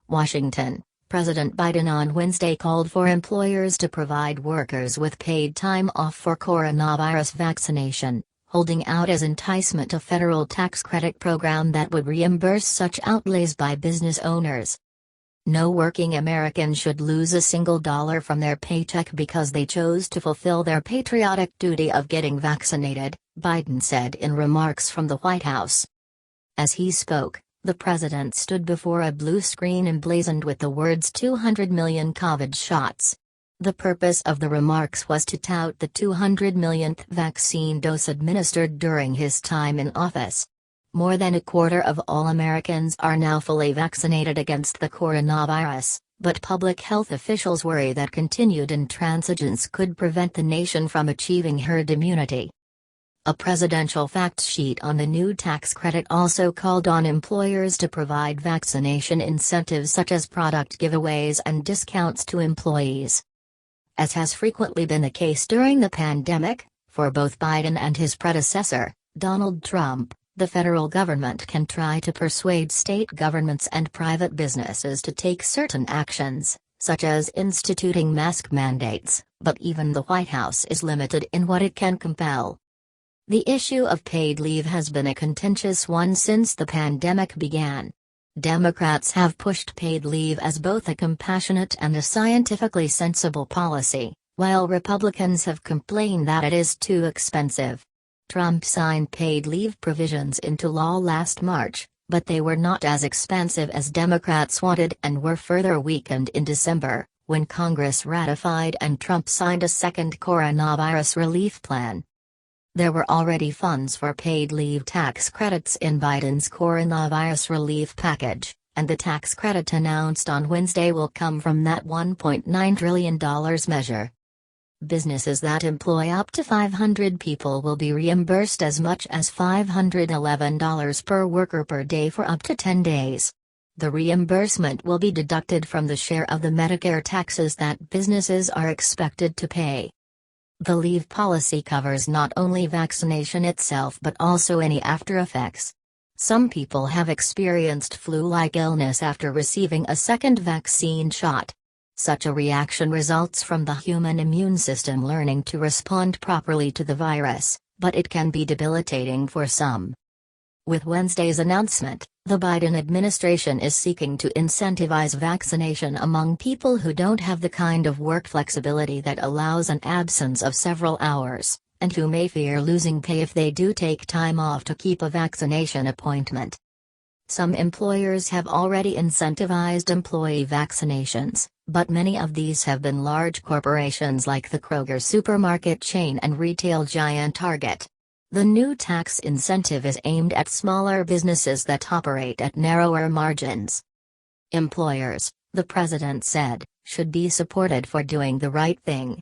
Washington. President Biden on Wednesday called for employers to provide workers with paid time off for coronavirus vaccination, holding out as enticement a federal tax credit program that would reimburse such outlays by business owners. No working American should lose a single dollar from their paycheck because they chose to fulfill their patriotic duty of getting vaccinated, Biden said in remarks from the White House. As he spoke, the president stood before a blue screen emblazoned with the words 200 million COVID shots. The purpose of the remarks was to tout the 200 millionth vaccine dose administered during his time in office. More than a quarter of all Americans are now fully vaccinated against the coronavirus, but public health officials worry that continued intransigence could prevent the nation from achieving herd immunity. A presidential fact sheet on the new tax credit also called on employers to provide vaccination incentives such as product giveaways and discounts to employees. As has frequently been the case during the pandemic, for both Biden and his predecessor, Donald Trump, the federal government can try to persuade state governments and private businesses to take certain actions, such as instituting mask mandates, but even the White House is limited in what it can compel. The issue of paid leave has been a contentious one since the pandemic began. Democrats have pushed paid leave as both a compassionate and a scientifically sensible policy, while Republicans have complained that it is too expensive. Trump signed paid leave provisions into law last March, but they were not as expansive as Democrats wanted and were further weakened in December, when Congress ratified and Trump signed a second coronavirus relief plan. There were already funds for paid leave tax credits in Biden's coronavirus relief package, and the tax credit announced on Wednesday will come from that $1.9 trillion measure. Businesses that employ up to 500 people will be reimbursed as much as $511 per worker per day for up to 10 days. The reimbursement will be deducted from the share of the Medicare taxes that businesses are expected to pay. The leave policy covers not only vaccination itself but also any after-effects. Some people have experienced flu-like illness after receiving a second vaccine shot. Such a reaction results from the human immune system learning to respond properly to the virus, but it can be debilitating for some. With Wednesday's announcement, the Biden administration is seeking to incentivize vaccination among people who don't have the kind of work flexibility that allows an absence of several hours, and who may fear losing pay if they do take time off to keep a vaccination appointment. Some employers have already incentivized employee vaccinations, but many of these have been large corporations like the Kroger supermarket chain and retail giant Target. The new tax incentive is aimed at smaller businesses that operate at narrower margins. Employers, the president said, should be supported for doing the right thing.